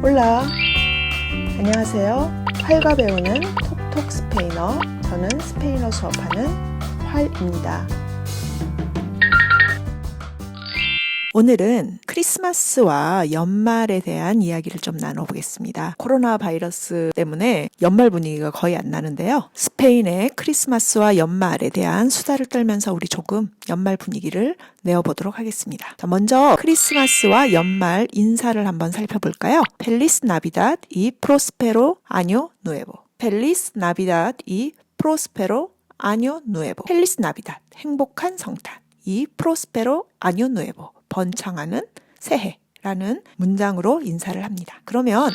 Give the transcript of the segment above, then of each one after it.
올라! 안녕하세요. 활과 배우는 톡톡 스페인어, 저는 스페인어 수업하는 활입니다. 오늘은 크리스마스와 연말에 대한 이야기를 좀 나눠보겠습니다. 코로나 바이러스 때문에 연말 분위기가 거의 안 나는데요. 스페인의 크리스마스와 연말에 대한 수다를 떨면서 우리 조금 연말 분위기를 내어보도록 하겠습니다. 자, 먼저 크리스마스와 연말 인사를 한번 살펴볼까요? 펠리스 나비닷 이 프로스페로 아뇨 누에보. 펠리스 나비닷 이 프로스페로 아뇨 누에보. 펠리스 나비닷 행복한 성탄 이 프로스페로 아뇨 누에보. 번창하는 새해라는 문장으로 인사를 합니다. 그러면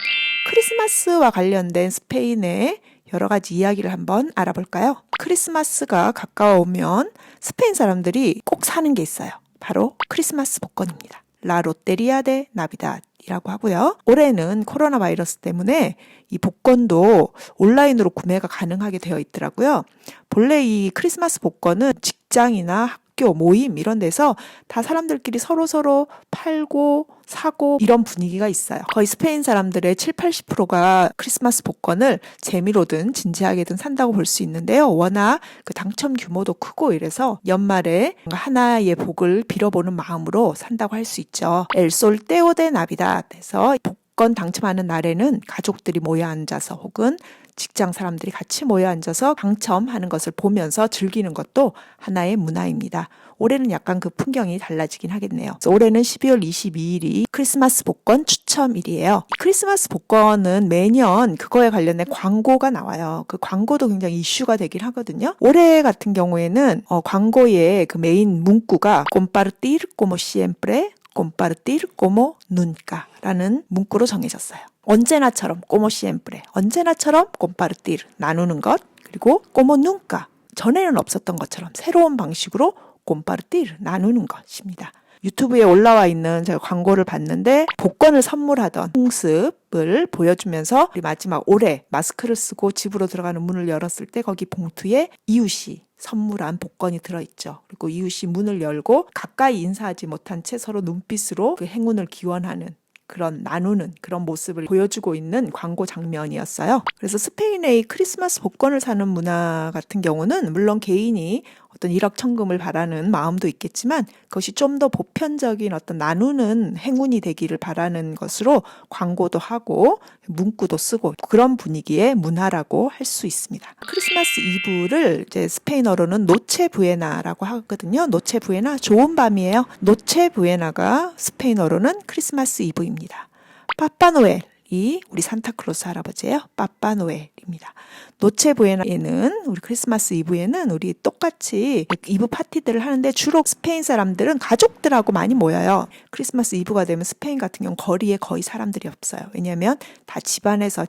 크리스마스와 관련된 스페인의 여러 가지 이야기를 한번 알아볼까요? 크리스마스가 가까워오면 스페인 사람들이 꼭 사는 게 있어요. 바로 크리스마스 복권입니다. 라 롯데리아 데 나비닷이라고 하고요. 올해는 코로나 바이러스 때문에 이 복권도 온라인으로 구매가 가능하게 되어 있더라고요. 본래 이 크리스마스 복권은 직장이나 학교, 모임 이런 데서 다 사람들끼리 서로 팔고 사고 이런 분위기가 있어요. 거의 스페인 사람들의 70~80%가 크리스마스 복권을 재미로든 진지하게든 산다고 볼 수 있는데요. 워낙 그 당첨 규모도 크고 이래서 연말에 하나의 복을 빌어보는 마음으로 산다고 할 수 있죠. 엘 솔 떼오 데 나비닷 해서 복권 당첨하는 날에는 가족들이 모여 앉아서 혹은 직장 사람들이 같이 모여 앉아서 당첨하는 것을 보면서 즐기는 것도 하나의 문화입니다. 올해는 약간 그 풍경이 달라지긴 하겠네요. 그래서 올해는 12월 22일이 크리스마스 복권 추첨일이에요. 크리스마스 복권은 매년 그거에 관련된 광고가 나와요. 그 광고도 굉장히 이슈가 되긴 하거든요. 올해 같은 경우에는 광고의 그 메인 문구가 compartir como siempre, compartir como nunca 라는 문구로 정해졌어요. 언제나처럼 como siempre, 언제나처럼 compartir, 나누는 것, 그리고 como nunca, 전에는 없었던 것처럼 새로운 방식으로 compartir, 나누는 것입니다. 유튜브에 올라와 있는 제가 광고를 봤는데 복권을 선물하던 모습을 보여주면서 우리 마지막 올해 마스크를 쓰고 집으로 들어가는 문을 열었을 때 거기 봉투에 이웃이 선물한 복권이 들어있죠. 그리고 이웃이 문을 열고 가까이 인사하지 못한 채 서로 눈빛으로 그 행운을 기원하는 그런 나누는 그런 모습을 보여주고 있는 광고 장면이었어요. 그래서 스페인의 크리스마스 복권을 사는 문화 같은 경우는 물론 개인이 어떤 일확천금을 바라는 마음도 있겠지만 그것이 좀 더 보편적인 어떤 나누는 행운이 되기를 바라는 것으로 광고도 하고 문구도 쓰고 그런 분위기의 문화라고 할 수 있습니다. 크리스마스 이브를 이제 스페인어로는 노체 부에나라고 하거든요. 노체 부에나, 좋은 밤이에요. 노체 부에나가 스페인어로는 크리스마스 이브입니다. 파파노엘이 우리 산타클로스 할아버지예요. 파파노엘입니다. 노체 부에나에는 우리 크리스마스 이브에는 우리 똑같이 이브 파티들을 하는데 주로 스페인 사람들은 가족들하고 많이 모여요. 크리스마스 이브가 되면 스페인 같은 경우 거리에 거의 사람들이 없어요. 왜냐하면 다 집안에서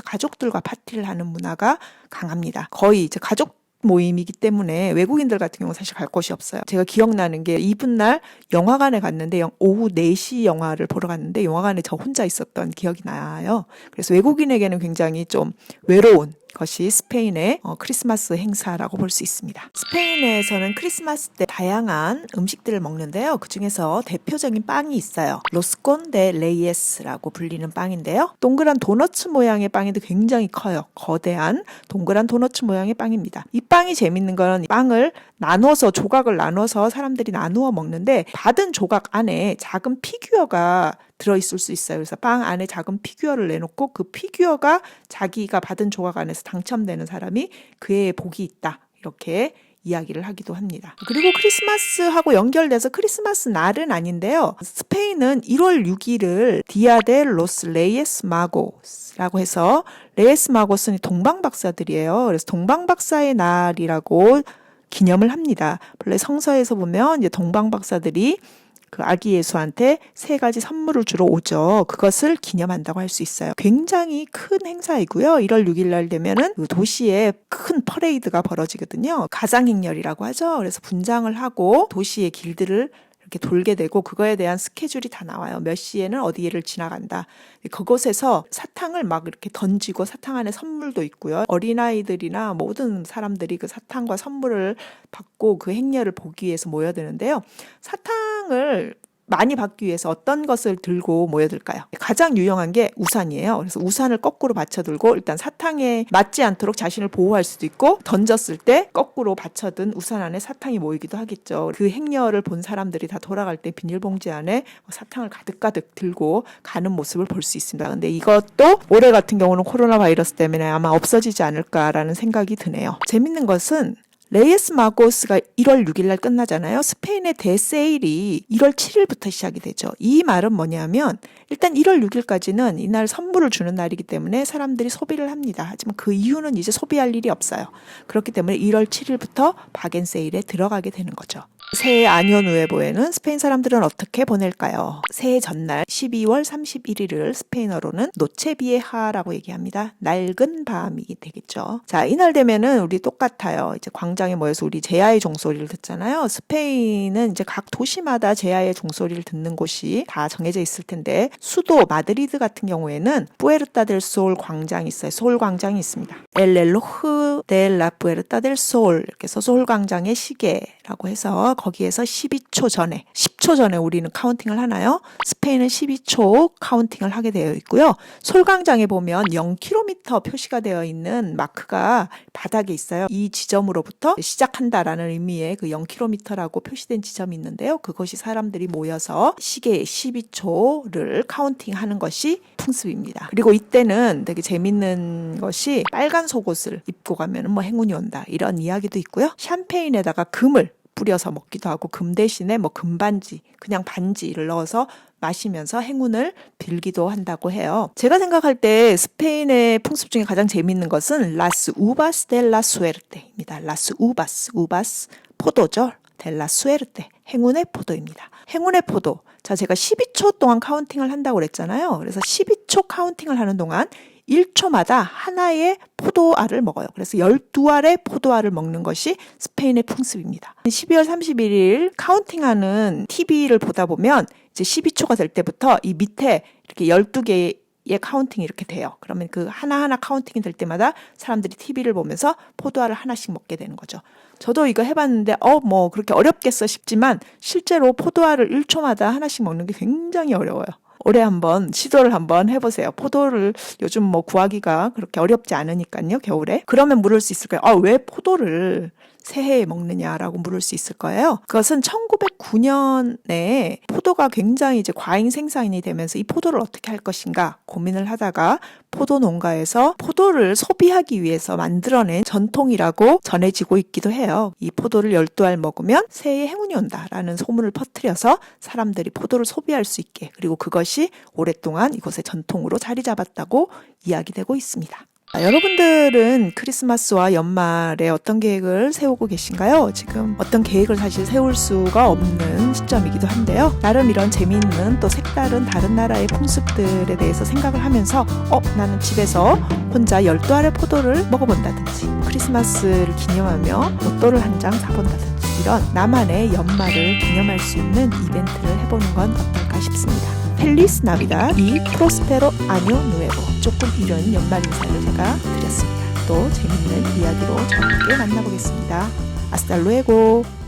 가족들과 파티를 하는 문화가 강합니다. 거의 이제 가족 모임이기 때문에 외국인들 같은 경우 사실 갈 곳이 없어요. 제가 기억나는 게 이브날 영화관에 갔는데 오후 4시 영화를 보러 갔는데 영화관에 저 혼자 있었던 기억이 나요. 그래서 외국인에게는 굉장히 좀 외로운 것이 스페인의 크리스마스 행사라고 볼 수 있습니다. 스페인에서는 크리스마스 때 다양한 음식들을 먹는데요. 그중에서 대표적인 빵이 있어요. 로스콘 데 레이에스라고 불리는 빵인데요. 동그란 도너츠 모양의 빵인데 굉장히 커요. 거대한 동그란 도너츠 모양의 빵입니다. 이 빵이 재밌는 건 빵을 조각을 나눠서 사람들이 나누어 먹는데 받은 조각 안에 작은 피규어가 들어있을 수 있어요. 그래서 빵 안에 작은 피규어를 내놓고 그 피규어가 자기가 받은 조각 안에서 당첨되는 사람이 그의 복이 있다. 이렇게 이야기를 하기도 합니다. 그리고 크리스마스하고 연결돼서 크리스마스 날은 아닌데요. 스페인은 1월 6일을 디아 데 로스 레이에스 마고스라고 해서 레이에스 마고스는 동방박사들이에요. 그래서 동방박사의 날이라고 기념을 합니다. 원래 성서에서 보면 이제 동방박사들이 그 아기 예수한테 3가지 선물을 주러 오죠. 그것을 기념한다고 할 수 있어요. 굉장히 큰 행사이고요. 1월 6일 날 되면은 그 도시에 큰 퍼레이드가 벌어지거든요. 가장행렬이라고 하죠. 그래서 분장을 하고 도시의 길들을 이렇게 돌게 되고 그거에 대한 스케줄이 다 나와요. 몇 시에는 어디를 지나간다. 그곳에서 사탕을 막 이렇게 던지고 사탕 안에 선물도 있고요. 어린아이들이나 모든 사람들이 그 사탕과 선물을 받고 그 행렬을 보기 위해서 모여드는데요. 사탕을 많이 받기 위해서 어떤 것을 들고 모여들까요? 가장 유용한 게 우산이에요. 그래서 우산을 거꾸로 받쳐들고 일단 사탕에 맞지 않도록 자신을 보호할 수도 있고 던졌을 때 거꾸로 받쳐든 우산 안에 사탕이 모이기도 하겠죠. 그 행렬을 본 사람들이 다 돌아갈 때 비닐봉지 안에 사탕을 가득가득 들고 가는 모습을 볼 수 있습니다. 근데 이것도 올해 같은 경우는 코로나 바이러스 때문에 아마 없어지지 않을까라는 생각이 드네요. 재밌는 것은 레이스 마고스가 1월 6일 날 끝나잖아요. 스페인의 대세일이 1월 7일부터 시작이 되죠. 이 말은 뭐냐면 일단 1월 6일까지는 이날 선물을 주는 날이기 때문에 사람들이 소비를 합니다. 하지만 그 이후는 이제 소비할 일이 없어요. 그렇기 때문에 1월 7일부터 박앤세일에 들어가게 되는 거죠. 새해 아뇨 누에보에는 스페인 사람들은 어떻게 보낼까요? 새해 전날 12월 31일을 스페인어로는 노체비에하라고 얘기합니다. 낡은 밤이 되겠죠. 자, 이날 되면은 우리 똑같아요. 이제 광장에 모여서 우리 제야의 종소리를 듣잖아요. 스페인은 이제 각 도시마다 제야의 종소리를 듣는 곳이 다 정해져 있을 텐데 수도 마드리드 같은 경우에는 뿌에르타 델 솔 광장이 있어요. 솔 광장이 있습니다. El reloj de la Puerta del Sol 이렇게 해서 솔 광장의 시계라고 해서 거기에서 12초 전에 10초 전에 우리는 카운팅을 하나요? 스페인은 12초 카운팅을 하게 되어 있고요. 솔광장에 보면 0km 표시가 되어 있는 마크가 바닥에 있어요. 이 지점으로부터 시작한다라는 의미의 그 0km라고 표시된 지점이 있는데요. 그것이 사람들이 모여서 시계의 12초를 카운팅하는 것이 풍습입니다. 그리고 이때는 되게 재밌는 것이 빨간 속옷을 입고 가면 뭐 행운이 온다 이런 이야기도 있고요. 샴페인에다가 금을 뿌려서 먹기도 하고 금 대신에 뭐 금반지, 그냥 반지를 넣어서 마시면서 행운을 빌기도 한다고 해요. 제가 생각할 때 스페인의 풍습 중에 가장 재밌는 것은 라스 우바스 델라 수에르테입니다. 라스 우바스, 포도죠. 델라 수에르테, 행운의 포도입니다. 행운의 포도. 자, 제가 12초 동안 카운팅을 한다고 그랬잖아요. 그래서 12초 카운팅을 하는 동안 1초마다 하나의 포도알을 먹어요. 그래서 12알의 포도알을 먹는 것이 스페인의 풍습입니다. 12월 31일 카운팅하는 TV를 보다 보면 이제 12초가 될 때부터 이 밑에 이렇게 12개의 카운팅이 이렇게 돼요. 그러면 그 하나하나 카운팅이 될 때마다 사람들이 TV를 보면서 포도알을 하나씩 먹게 되는 거죠. 저도 이거 해봤는데 뭐 그렇게 어렵겠어 싶지만 실제로 포도알을 1초마다 하나씩 먹는 게 굉장히 어려워요. 올해 한번 시도를 한번 해보세요. 포도를 요즘 뭐 구하기가 그렇게 어렵지 않으니까요. 겨울에. 그러면 물을 수 있을 거예요. 왜 포도를 새해에 먹느냐라고 물을 수 있을 거예요. 그것은 1909년에 포도가 굉장히 이제 과잉 생산이 되면서 이 포도를 어떻게 할 것인가 고민을 하다가 포도 농가에서 포도를 소비하기 위해서 만들어낸 전통이라고 전해지고 있기도 해요. 이 포도를 12알 먹으면 새해에 행운이 온다라는 소문을 퍼뜨려서 사람들이 포도를 소비할 수 있게, 그리고 그것이 오랫동안 이곳의 전통으로 자리 잡았다고 이야기되고 있습니다. 여러분들은 크리스마스와 연말에 어떤 계획을 세우고 계신가요? 지금 어떤 계획을 사실 세울 수가 없는 시점이기도 한데요. 나름 이런 재미있는 또 색다른 다른 나라의 풍습들에 대해서 생각을 하면서 나는 집에서 혼자 12알의 포도를 먹어본다든지 크리스마스를 기념하며 로또를 한 장 사본다든지 이런 나만의 연말을 기념할 수 있는 이벤트를 해보는 건 어떨까 싶습니다. 펠리스 나비다 이 프로스페로 아뇨 누에보, 조금 이른 연말 인사를 제가 드렸습니다. 또 재밌는 이야기로 저와 함께 만나보겠습니다. 아스탈 루에고.